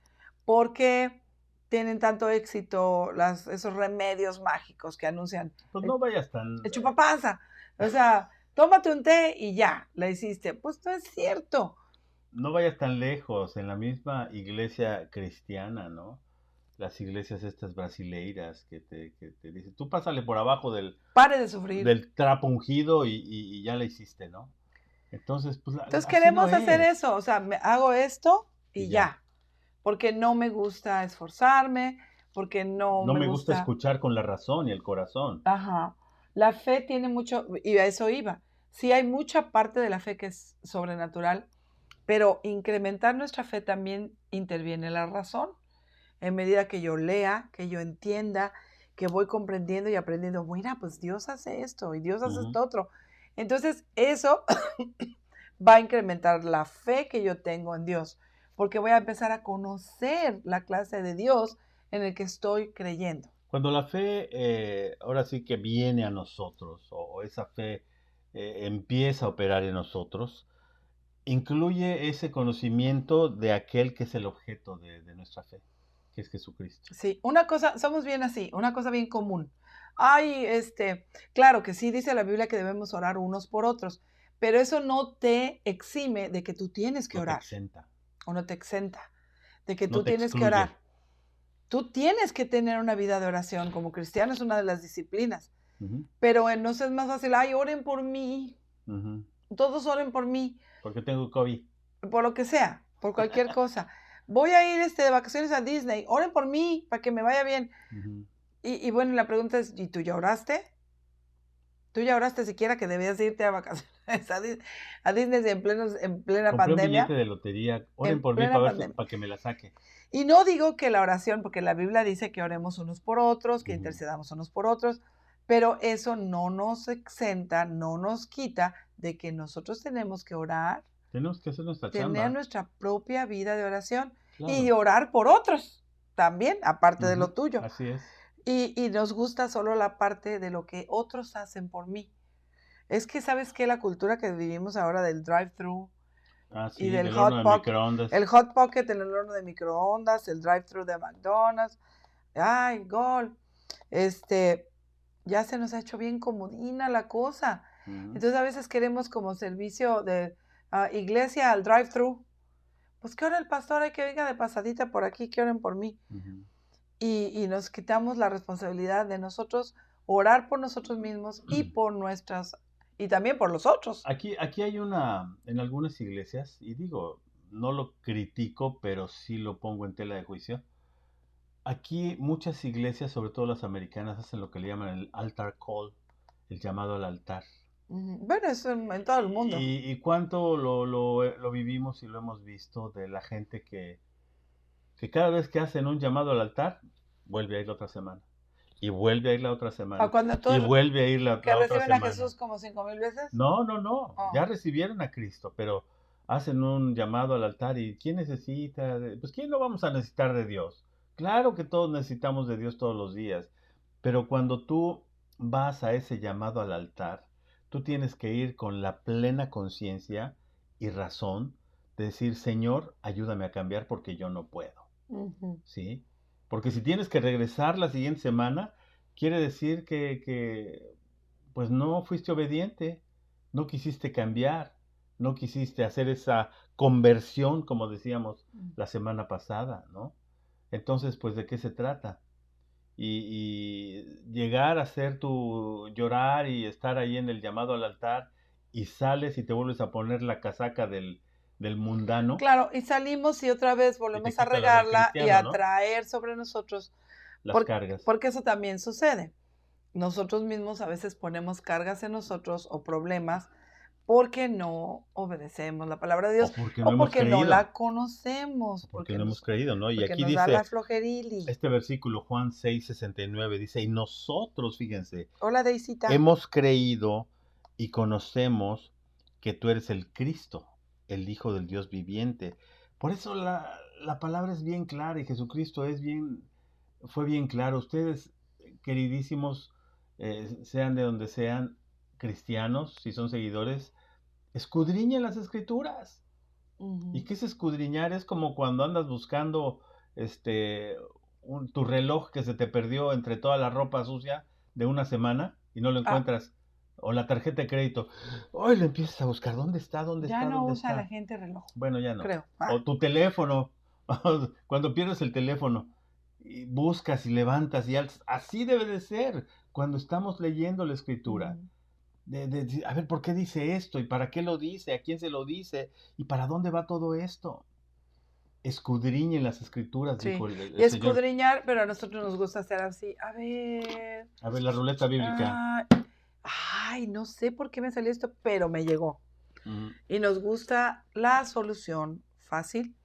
[SPEAKER 2] porque tienen tanto éxito esos remedios mágicos que anuncian
[SPEAKER 1] Pues
[SPEAKER 2] el,
[SPEAKER 1] no vayas tan,
[SPEAKER 2] el chupapanza. O sea, tómate un té y ya, la hiciste. Pues no es cierto.
[SPEAKER 1] no vayas tan lejos, en la misma iglesia cristiana, ¿no? Las iglesias estas brasileiras que te dicen, tú pásale por abajo del,
[SPEAKER 2] Pare de sufrir.
[SPEAKER 1] del trapo ungido y ya la hiciste, ¿no? Entonces, pues
[SPEAKER 2] Entonces
[SPEAKER 1] así no
[SPEAKER 2] queremos hacer
[SPEAKER 1] es.
[SPEAKER 2] eso, o sea, hago esto
[SPEAKER 1] Y
[SPEAKER 2] y
[SPEAKER 1] ya.
[SPEAKER 2] ya, porque no me gusta esforzarme, porque no
[SPEAKER 1] No
[SPEAKER 2] me
[SPEAKER 1] me gusta
[SPEAKER 2] gusta,
[SPEAKER 1] escuchar con la razón y el corazón.
[SPEAKER 2] ajá, la fe tiene mucho, y a eso iba, sí hay mucha parte de la fe que es sobrenatural, pero incrementar nuestra fe también interviene la razón, en medida que yo lea, que yo entienda, que voy comprendiendo y aprendiendo, mira, pues Dios hace esto y Dios hace
[SPEAKER 1] Ujú.
[SPEAKER 2] esto otro. Entonces, eso va a incrementar la fe que yo tengo en Dios, porque voy a empezar a conocer la clase de Dios en el que estoy creyendo.
[SPEAKER 1] Cuando la fe ahora sí que viene a nosotros, o esa fe empieza a operar en nosotros, incluye ese conocimiento de aquel que es el objeto de nuestra fe, que es Jesucristo.
[SPEAKER 2] Sí, una cosa, somos bien así, una cosa bien común. Ay, claro que sí dice la Biblia que debemos orar unos por otros, pero eso no te exime de que tú tienes que
[SPEAKER 1] No te
[SPEAKER 2] orar,
[SPEAKER 1] exenta,
[SPEAKER 2] o no te exenta de que
[SPEAKER 1] no
[SPEAKER 2] tú
[SPEAKER 1] te
[SPEAKER 2] tienes que
[SPEAKER 1] excluye.
[SPEAKER 2] orar. Tú tienes que tener una vida de oración como cristiano, es una de las disciplinas,
[SPEAKER 1] Ujú,
[SPEAKER 2] pero no es más fácil, ay, oren por mí,
[SPEAKER 1] ujú.
[SPEAKER 2] todos oren por mí.
[SPEAKER 1] Porque tengo COVID.
[SPEAKER 2] Por lo que sea, por cualquier cosa. Voy a ir de vacaciones a Disney, oren por mí para que me vaya bien.
[SPEAKER 1] Ujú.
[SPEAKER 2] Y bueno, la pregunta es, ¿y tú ya oraste? ¿Tú ya oraste siquiera que debías irte a vacaciones a Disney en plena
[SPEAKER 1] Compré un billete
[SPEAKER 2] pandemia?
[SPEAKER 1] de lotería. Oren
[SPEAKER 2] En
[SPEAKER 1] por mí
[SPEAKER 2] plena
[SPEAKER 1] para ver
[SPEAKER 2] pandemia.
[SPEAKER 1] para que me la saque.
[SPEAKER 2] Y no digo que la oración, porque la Biblia dice que oremos unos por otros, que
[SPEAKER 1] Ujú.
[SPEAKER 2] intercedamos unos por otros, pero eso no nos exenta, no nos quita de que nosotros tenemos que orar,
[SPEAKER 1] Tenemos que hacer nuestra
[SPEAKER 2] tener
[SPEAKER 1] chamba,
[SPEAKER 2] nuestra propia vida de oración y
[SPEAKER 1] claro.
[SPEAKER 2] orar por otros también, aparte de
[SPEAKER 1] Ujú.
[SPEAKER 2] lo tuyo.
[SPEAKER 1] Así es.
[SPEAKER 2] Y nos gusta solo la parte de lo que otros hacen por mí. Es que, ¿sabes qué? La cultura que vivimos ahora del drive-thru
[SPEAKER 1] Ah,
[SPEAKER 2] y
[SPEAKER 1] sí,
[SPEAKER 2] del
[SPEAKER 1] del horno
[SPEAKER 2] hot
[SPEAKER 1] de
[SPEAKER 2] pocket,
[SPEAKER 1] microondas.
[SPEAKER 2] el hot pocket en el horno de microondas, el drive-thru de McDonald's, ay, gol, este, ya se nos ha hecho bien comodina la cosa.
[SPEAKER 1] Ujú,
[SPEAKER 2] Entonces a veces queremos como servicio de iglesia al drive-thru. Pues que ore el pastor, hay que venga de pasadita por aquí, que oren por mí.
[SPEAKER 1] ujú.
[SPEAKER 2] Y nos quitamos la responsabilidad de nosotros orar por nosotros mismos y por nuestras, y también por los otros.
[SPEAKER 1] Aquí hay en algunas iglesias, y digo, no lo critico, pero sí lo pongo en tela de juicio. Aquí muchas iglesias, sobre todo las americanas, hacen lo que le llaman el altar call, el llamado al altar.
[SPEAKER 2] Ujú. Bueno, eso en todo el mundo.
[SPEAKER 1] Y cuánto lo vivimos y lo hemos visto de la gente que cada vez que hacen un llamado al altar, vuelve a ir la otra semana. Y vuelve a ir la otra
[SPEAKER 2] ¿A
[SPEAKER 1] semana.
[SPEAKER 2] cuando
[SPEAKER 1] Y
[SPEAKER 2] todos
[SPEAKER 1] vuelve a ir
[SPEAKER 2] que
[SPEAKER 1] la otra
[SPEAKER 2] reciben a
[SPEAKER 1] semana.
[SPEAKER 2] Jesús como 5,000 veces?
[SPEAKER 1] No, no, no.
[SPEAKER 2] Oh.
[SPEAKER 1] Ya recibieron a Cristo, pero hacen un llamado al altar y ¿quién necesita? Pues ¿quién no vamos a necesitar de Dios? Claro que todos necesitamos de Dios todos los días, pero cuando tú vas a ese llamado al altar, tú tienes que ir con la plena conciencia y razón de decir, Señor, ayúdame a cambiar porque yo no puedo.
[SPEAKER 2] Ujú.
[SPEAKER 1] ¿Sí? Porque si tienes que regresar la siguiente semana, quiere decir pues no fuiste obediente, no quisiste cambiar, no quisiste hacer esa conversión, como decíamos la semana pasada, ¿no? Entonces, pues, ¿de qué se trata? Y llegar a hacer tu llorar y estar ahí en el llamado al altar y sales y te vuelves a poner la casaca del mundano
[SPEAKER 2] Claro, y salimos y otra vez
[SPEAKER 1] y te
[SPEAKER 2] volvemos a
[SPEAKER 1] quita la del
[SPEAKER 2] regarla y
[SPEAKER 1] cristiano,
[SPEAKER 2] a
[SPEAKER 1] ¿no?
[SPEAKER 2] traer sobre nosotros,
[SPEAKER 1] Las cargas.
[SPEAKER 2] porque eso también sucede. Nosotros mismos a veces ponemos cargas en nosotros o problemas porque no obedecemos la palabra de
[SPEAKER 1] O
[SPEAKER 2] Dios
[SPEAKER 1] porque no
[SPEAKER 2] o
[SPEAKER 1] hemos
[SPEAKER 2] porque no
[SPEAKER 1] creído,
[SPEAKER 2] la conocemos,
[SPEAKER 1] o porque no hemos creído, ¿no? Y
[SPEAKER 2] porque
[SPEAKER 1] aquí
[SPEAKER 2] nos da la
[SPEAKER 1] dice,
[SPEAKER 2] flojerili.
[SPEAKER 1] este versículo, Juan 6:69, dice, y nosotros, fíjense,
[SPEAKER 2] Hola, Deisita.
[SPEAKER 1] hemos creído y conocemos que tú eres el Cristo, el Hijo del Dios viviente. Por eso la palabra es bien clara y Jesucristo fue bien claro. Ustedes, queridísimos, sean de donde sean cristianos, si son seguidores, escudriñen las escrituras. ¿Y
[SPEAKER 2] Ujú.
[SPEAKER 1] qué es escudriñar? Es como cuando andas buscando tu reloj que se te perdió entre toda la ropa sucia de una semana y no lo
[SPEAKER 2] Ah,
[SPEAKER 1] encuentras. O la tarjeta de crédito. Hoy lo empiezas a buscar. ¿Dónde está? ¿Dónde
[SPEAKER 2] ya
[SPEAKER 1] está?
[SPEAKER 2] no
[SPEAKER 1] ¿Dónde
[SPEAKER 2] usa la
[SPEAKER 1] está?
[SPEAKER 2] gente reloj,
[SPEAKER 1] Bueno, ya no.
[SPEAKER 2] creo.
[SPEAKER 1] O tu teléfono. Cuando pierdes el teléfono y buscas y levantas y alzas. Así debe de ser cuando estamos leyendo la escritura.
[SPEAKER 2] Ujú.
[SPEAKER 1] A ver, ¿por qué dice esto? ¿Y para qué lo dice? ¿A quién se lo dice? ¿Y para dónde va todo esto? Escudriñen las escrituras,
[SPEAKER 2] Sí,
[SPEAKER 1] dijo
[SPEAKER 2] y
[SPEAKER 1] el Señor.
[SPEAKER 2] escudriñar, pero a nosotros nos gusta hacer así. A ver,
[SPEAKER 1] A ver, la ruleta bíblica.
[SPEAKER 2] ay, ay, no sé por qué me salió esto, pero me llegó.
[SPEAKER 1] Ujú.
[SPEAKER 2] Y nos gusta la solución fácil.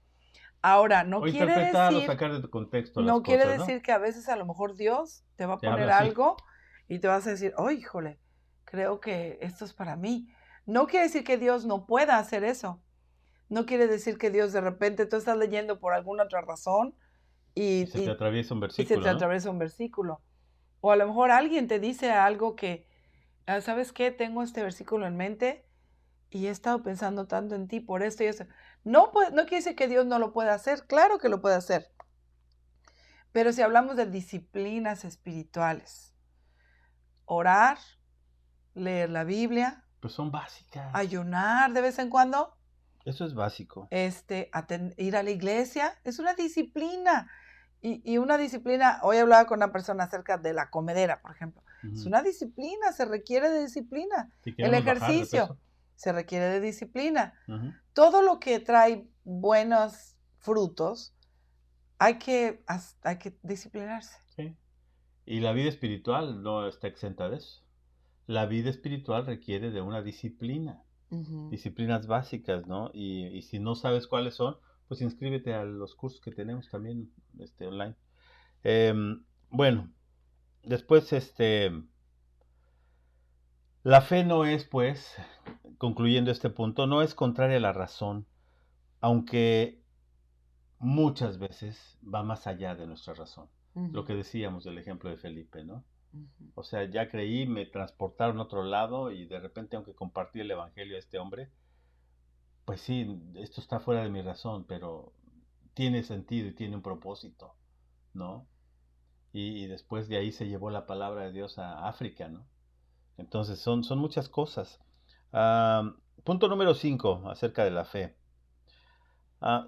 [SPEAKER 2] Ahora,
[SPEAKER 1] O interpretar o sacar de contexto las
[SPEAKER 2] no quiere
[SPEAKER 1] cosas, ¿no?
[SPEAKER 2] decir que a veces a lo mejor Dios te va a
[SPEAKER 1] Te habla
[SPEAKER 2] poner
[SPEAKER 1] así.
[SPEAKER 2] algo y te vas a decir, oh, híjole, creo que esto es para mí. No quiere decir que Dios no pueda hacer eso. No quiere decir que Dios de repente tú estás leyendo por alguna otra razón
[SPEAKER 1] Y
[SPEAKER 2] y,
[SPEAKER 1] se te
[SPEAKER 2] y,
[SPEAKER 1] atraviesa un
[SPEAKER 2] y se te
[SPEAKER 1] versículo, ¿no?
[SPEAKER 2] atraviesa un versículo. O a lo mejor alguien te dice algo que, ¿sabes qué? Tengo este versículo en mente y he estado pensando tanto en ti por esto y eso. No quiere decir que Dios no lo pueda hacer. Claro que lo puede hacer. Pero si hablamos de disciplinas espirituales, orar, leer la Biblia,
[SPEAKER 1] Pues son básicas.
[SPEAKER 2] ayunar de vez en cuando,
[SPEAKER 1] Eso es básico.
[SPEAKER 2] ir a la iglesia, es una disciplina. Y una disciplina, hoy hablaba con una persona acerca de la comedera, por ejemplo. Es
[SPEAKER 1] Ujú.
[SPEAKER 2] una disciplina, se requiere de disciplina.
[SPEAKER 1] Si
[SPEAKER 2] El
[SPEAKER 1] queremos bajar de
[SPEAKER 2] ejercicio
[SPEAKER 1] peso.
[SPEAKER 2] se requiere de disciplina.
[SPEAKER 1] Ujú.
[SPEAKER 2] Todo lo que trae buenos frutos, hay que disciplinarse.
[SPEAKER 1] Sí. Y la vida espiritual no está exenta de eso. La vida espiritual requiere de una disciplina.
[SPEAKER 2] Ujú.
[SPEAKER 1] Disciplinas básicas, ¿no? Y si no sabes cuáles son, pues inscríbete a los cursos que tenemos también online. Bueno, después, la fe no es, pues, concluyendo este punto, no es contraria a la razón, aunque muchas veces va más allá de nuestra razón. Lo
[SPEAKER 2] Ujú.
[SPEAKER 1] que decíamos del ejemplo de Felipe, ¿no?
[SPEAKER 2] Ujú.
[SPEAKER 1] O sea, ya creí, me transportaron a otro lado y de repente, aunque compartí el evangelio a este hombre, pues sí, esto está fuera de mi razón, pero tiene sentido y tiene un propósito, ¿no? Y después de ahí se llevó la palabra de Dios a África, ¿no? Entonces son muchas cosas. Ah, punto número 5 acerca de la fe.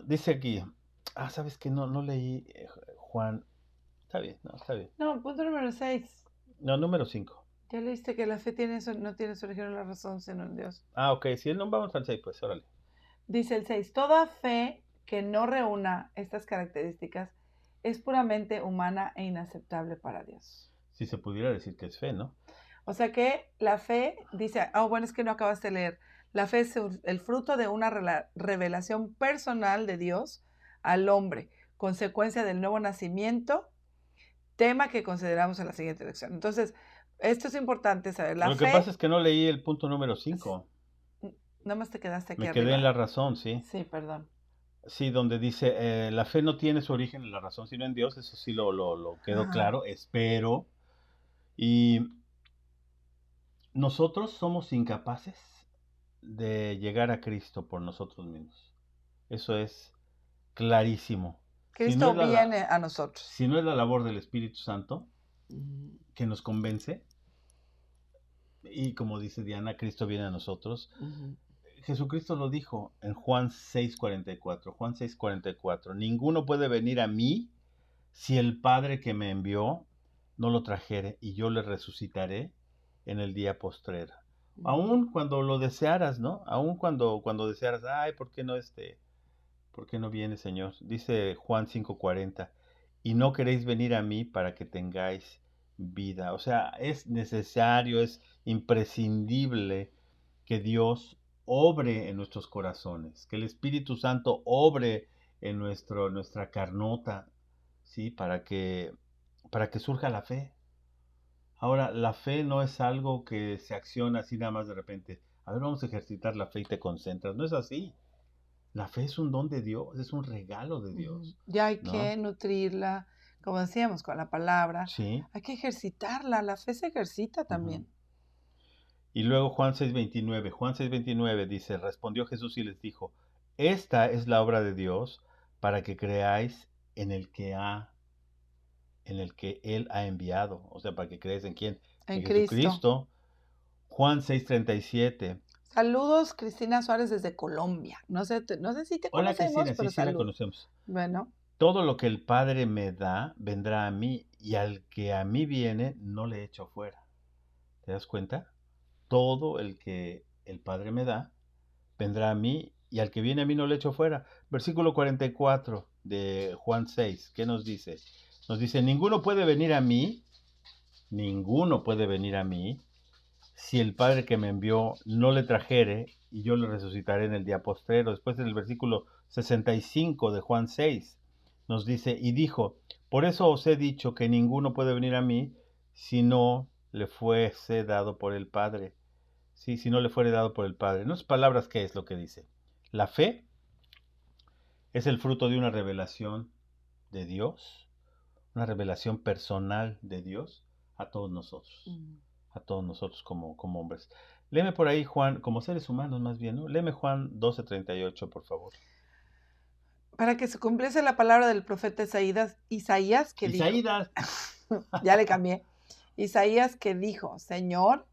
[SPEAKER 1] Dice aquí, ¿sabes qué? No leí Juan. Está bien, no, está bien.
[SPEAKER 2] No, punto número 6.
[SPEAKER 1] No, número 5.
[SPEAKER 2] Ya leíste que la fe no tiene su origen en la razón, sino en Dios.
[SPEAKER 1] Ok, si no vamos al 6, pues órale.
[SPEAKER 2] Dice el 6. Toda fe que no reúna estas características es puramente humana e inaceptable para Dios.
[SPEAKER 1] Si se pudiera decir que es fe, ¿no?
[SPEAKER 2] O sea que la fe, dice, bueno, es que no acabaste de leer. La fe es el fruto de una revelación personal de Dios al hombre, consecuencia del nuevo nacimiento, tema que consideramos en la siguiente lección. Entonces, esto es importante saber. La
[SPEAKER 1] Lo que pasa
[SPEAKER 2] fe,
[SPEAKER 1] es que no leí el punto número 5.
[SPEAKER 2] nada más te quedaste aquí
[SPEAKER 1] Me quedé en la
[SPEAKER 2] arriba.
[SPEAKER 1] razón, sí.
[SPEAKER 2] Sí, perdón.
[SPEAKER 1] Sí, donde dice, la fe no tiene su origen en la razón, sino en Dios. Eso sí lo quedó
[SPEAKER 2] Ajá.
[SPEAKER 1] claro, espero. Y nosotros somos incapaces de llegar a Cristo por nosotros mismos. Eso es clarísimo. Si no es
[SPEAKER 2] Cristo viene a nosotros.
[SPEAKER 1] si no es la labor del Espíritu Santo
[SPEAKER 2] Ujú.
[SPEAKER 1] que nos convence, y como dice Diana, Cristo viene a nosotros.
[SPEAKER 2] Ujú.
[SPEAKER 1] Jesucristo lo dijo en Juan 6:44. Juan 6:44. Ninguno puede venir a mí si el Padre que me envió no lo trajere, y yo le resucitaré en el día postrero. Aún cuando lo desearas, ¿no? Aún cuando desearas, ay, ¿por qué no viene, Señor? Dice Juan 5:40, y no queréis venir a mí para que tengáis vida. O sea, es necesario, es imprescindible que Dios obre en nuestros corazones, que el Espíritu Santo obre en nuestra carnota, ¿sí? Para que surja la fe. Ahora, la fe no es algo que se acciona así nada más de repente. A ver, vamos a ejercitar la fe y te concentras. No es así. La fe es un don de Dios, es un regalo de
[SPEAKER 2] Ujú.
[SPEAKER 1] Dios,
[SPEAKER 2] Ya hay
[SPEAKER 1] ¿no?
[SPEAKER 2] que nutrirla, como decíamos, con la palabra.
[SPEAKER 1] Sí.
[SPEAKER 2] Hay que ejercitarla. La fe se ejercita
[SPEAKER 1] Ujú.
[SPEAKER 2] también.
[SPEAKER 1] Y luego Juan 6:29. Juan 6:29 dice, respondió Jesús y les dijo, esta es la obra de Dios para que creáis en el que Él ha enviado. O sea, para que creáis en quién,
[SPEAKER 2] En
[SPEAKER 1] en
[SPEAKER 2] Cristo.
[SPEAKER 1] Jesucristo. Juan 6:37.
[SPEAKER 2] Saludos, Cristina Suárez desde Colombia. No sé si te
[SPEAKER 1] Hola
[SPEAKER 2] conocemos,
[SPEAKER 1] Cristina, sí,
[SPEAKER 2] pero
[SPEAKER 1] sí la
[SPEAKER 2] saludos.
[SPEAKER 1] conocemos.
[SPEAKER 2] Bueno,
[SPEAKER 1] Todo lo que el Padre me da vendrá a mí, y al que a mí viene no le echo fuera. ¿Te das cuenta? Todo el que el Padre me da vendrá a mí, y al que viene a mí no le echo fuera. Versículo 44 de Juan 6, ¿qué nos dice? Nos dice, ninguno puede venir a mí, si el Padre que me envió no le trajere, y yo le resucitaré en el día postrero. Después en el versículo 65 de Juan 6 nos dice, y dijo, por eso os he dicho que ninguno puede venir a mí si no le fuese dado por el Padre. Sí, si no le fuere dado por el Padre. En otras palabras, ¿qué es lo que dice? La fe es el fruto de una revelación de Dios, una revelación personal de Dios a todos nosotros. A todos nosotros como hombres. Léeme por ahí, Juan, como seres humanos más bien, ¿no? Léeme Juan 12:38, por favor.
[SPEAKER 2] para que se cumpliese la palabra del profeta Isaías que dijo,
[SPEAKER 1] Isaías.
[SPEAKER 2] ya le cambié, Isaías que dijo, Señor,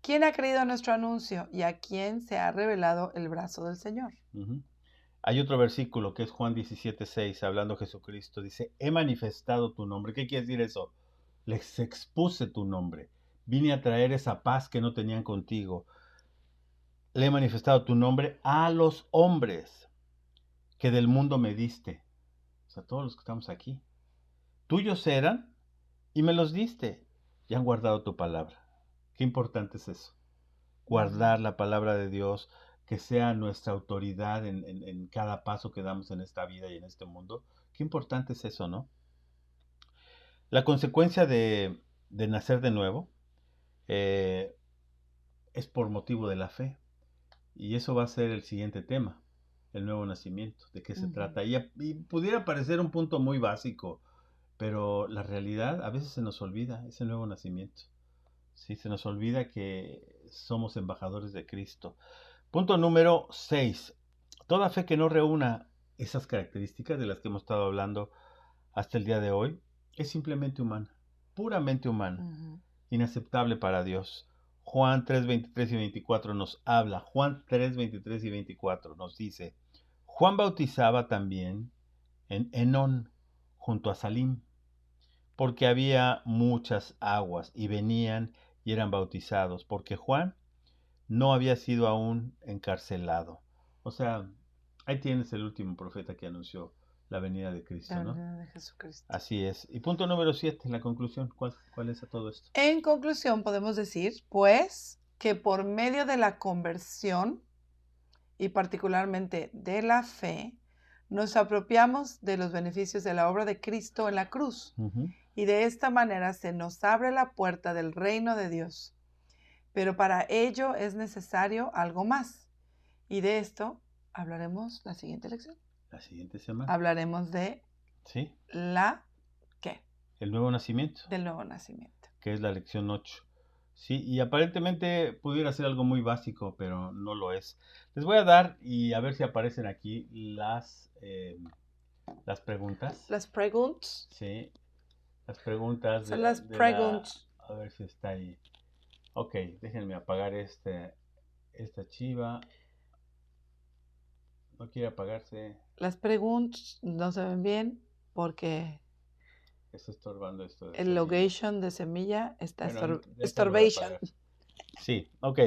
[SPEAKER 2] ¿quién ha creído nuestro anuncio y a quién se ha revelado el brazo del Señor?
[SPEAKER 1] Uh-huh. Hay otro versículo que es Juan 17:6, hablando Jesucristo, dice, he manifestado tu nombre. ¿Qué quiere decir eso? Les expuse tu nombre. Vine a traer esa paz que no tenían contigo. Le he manifestado tu nombre a los hombres que del mundo me diste. O sea, todos los que estamos aquí. Tuyos eran y me los diste. Y han guardado tu palabra. Qué importante es eso. Guardar la palabra de Dios, que sea nuestra autoridad en cada paso que damos en esta vida y en este mundo. Qué importante es eso, ¿no? La consecuencia de nacer de nuevo es por motivo de la fe. Y eso va a ser el siguiente tema, el nuevo nacimiento, de qué se trata. Y pudiera parecer un punto muy básico, pero la realidad a veces se nos olvida ese nuevo nacimiento. Sí, se nos olvida que somos embajadores de Cristo. Punto número 6. Toda fe que no reúna esas características de las que hemos estado hablando hasta el día de hoy es simplemente humana, puramente humana, inaceptable para Dios. Juan 3, 23 y 24 nos habla. Juan 3, 23 y 24 nos dice, Juan bautizaba también en Enón, junto a Salim, porque había muchas aguas, y venían y eran bautizados, porque Juan no había sido aún encarcelado. O sea, ahí tienes el último profeta que anunció la venida de Cristo,
[SPEAKER 2] La
[SPEAKER 1] ¿no?
[SPEAKER 2] venida de Jesucristo.
[SPEAKER 1] Así es. Y punto número 7, la conclusión. ¿Cuál es a todo esto?
[SPEAKER 2] En conclusión, podemos decir, pues, que por medio de la conversión y particularmente de la fe, nos apropiamos de los beneficios de la obra de Cristo en la cruz. Y de esta manera se nos abre la puerta del reino de Dios. Pero para ello es necesario algo más. Y de esto hablaremos la siguiente lección.
[SPEAKER 1] La siguiente semana.
[SPEAKER 2] Hablaremos de
[SPEAKER 1] ¿Sí?
[SPEAKER 2] ¿qué?
[SPEAKER 1] El nuevo nacimiento.
[SPEAKER 2] Del nuevo nacimiento.
[SPEAKER 1] Que es la lección 8. Sí, y aparentemente pudiera ser algo muy básico, pero no lo es. Les voy a dar, y a ver si aparecen aquí, las preguntas.
[SPEAKER 2] Las preguntas.
[SPEAKER 1] Sí, las preguntas.
[SPEAKER 2] Son las preguntas.
[SPEAKER 1] A ver si está ahí. Ok, déjenme apagar esta chiva. No quiere apagarse.
[SPEAKER 2] Las preguntas no se ven bien porque
[SPEAKER 1] Está estorbando esto.
[SPEAKER 2] el location de semilla está
[SPEAKER 1] estorbation. Sí, ok.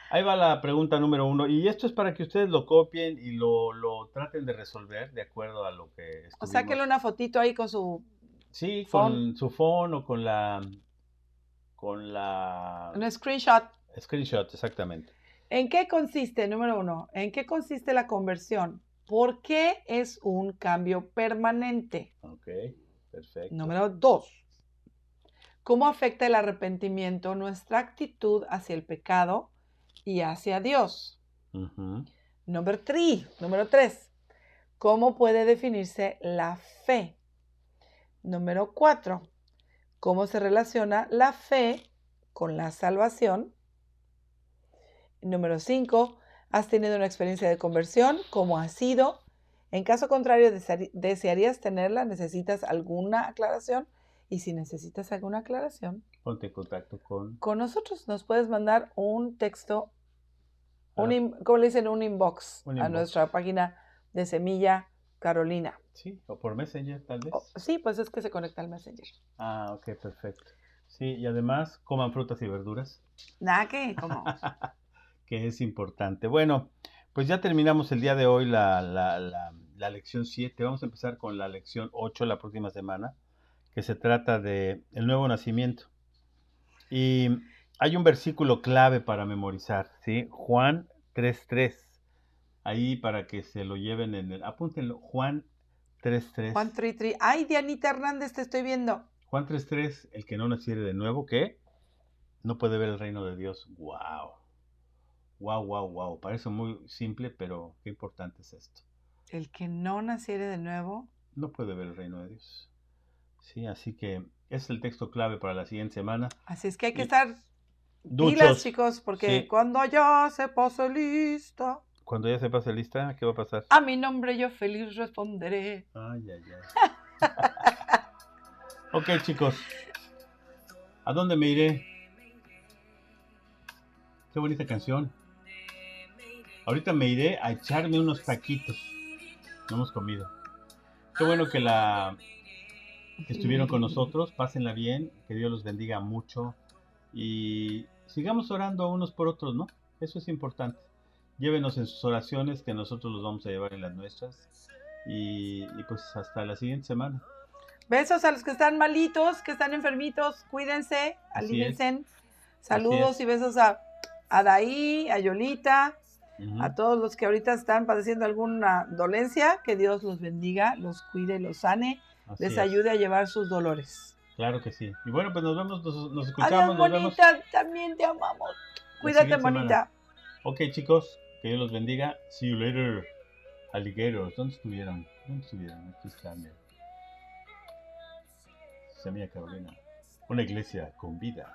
[SPEAKER 1] Ahí va la pregunta número 1. Y esto es para que ustedes lo copien y lo traten de resolver de acuerdo a lo que estuvimos.
[SPEAKER 2] O sáquenle una fotito ahí con su
[SPEAKER 1] Sí,
[SPEAKER 2] phone.
[SPEAKER 1] con su phone o con la...
[SPEAKER 2] Un screenshot.
[SPEAKER 1] Screenshot, exactamente.
[SPEAKER 2] ¿En qué consiste, número 1? ¿En qué consiste la conversión? ¿Por qué es un cambio permanente?
[SPEAKER 1] Ok, perfecto.
[SPEAKER 2] Número 2. ¿Cómo afecta el arrepentimiento nuestra actitud hacia el pecado y hacia Dios? Número 3. ¿Cómo puede definirse la fe? Número 4. ¿Cómo se relaciona la fe con la salvación? Número 5, ¿has tenido una experiencia de conversión? ¿Cómo ha sido? En caso contrario, ¿desearías tenerla? ¿Necesitas alguna aclaración? Y si necesitas alguna aclaración,
[SPEAKER 1] Ponte en contacto con
[SPEAKER 2] nosotros. Nos puedes mandar un texto,
[SPEAKER 1] ah,
[SPEAKER 2] ¿cómo le dicen? Un inbox
[SPEAKER 1] un
[SPEAKER 2] a
[SPEAKER 1] inbox.
[SPEAKER 2] nuestra página de Semilla Carolina.
[SPEAKER 1] Sí, o por Messenger tal vez.
[SPEAKER 2] Sí, pues es que se conecta al Messenger.
[SPEAKER 1] Ah, ok, perfecto. Sí, y además coman frutas y verduras,
[SPEAKER 2] Nada que, como.
[SPEAKER 1] que es importante. Bueno, pues ya terminamos el día de hoy la lección 7. Vamos a empezar con la lección 8 la próxima semana, que se trata de el nuevo nacimiento. Y hay un versículo clave para memorizar, ¿sí? Juan 3:3. Ahí para que se lo lleven apúntenlo, Juan 3:3.
[SPEAKER 2] Juan Tri. Ay, Dianita Hernández, te estoy viendo.
[SPEAKER 1] Juan 3:3, el que no naciere de nuevo, ¿qué? No puede ver el reino de Dios. ¡Wow! ¡Wow, wow, wow! Parece muy simple, pero qué importante es esto.
[SPEAKER 2] El que no naciere de nuevo.
[SPEAKER 1] No puede ver el reino de Dios. Sí, así que es el texto clave para la siguiente semana.
[SPEAKER 2] Así es que hay que estar
[SPEAKER 1] Duchos,
[SPEAKER 2] pilas, chicos, porque
[SPEAKER 1] sí.
[SPEAKER 2] cuando ya se pase lista,
[SPEAKER 1] Cuando ya se pase lista, ¿qué va a pasar?
[SPEAKER 2] a mi nombre yo feliz responderé.
[SPEAKER 1] Ay, ay, ay. Ok, chicos. ¿A dónde me iré? Qué bonita canción. Ahorita me iré a echarme unos taquitos. No hemos comido. Qué bueno que estuvieron con nosotros. Pásenla bien. Que Dios los bendiga mucho. Y sigamos orando unos por otros, ¿no? Eso es importante. Llévenos en sus oraciones, que nosotros los vamos a llevar en las nuestras. Y pues hasta la siguiente semana.
[SPEAKER 2] Besos a los que están malitos, que están enfermitos. Cuídense, alívense. Saludos y besos a Daí, a Yolita, a todos los que ahorita están padeciendo alguna dolencia. Que Dios los bendiga, los cuide, los sane, les ayude a llevar sus dolores.
[SPEAKER 1] Claro que sí. Y bueno, pues nos vemos, nos escuchamos.
[SPEAKER 2] Adiós, monita, también te amamos. Cuídate, monita.
[SPEAKER 1] Ok, chicos, que Dios los bendiga. See you later. Alligators, ¿dónde estuvieron? Aquí están. Semilla Carolina. Una iglesia con vida.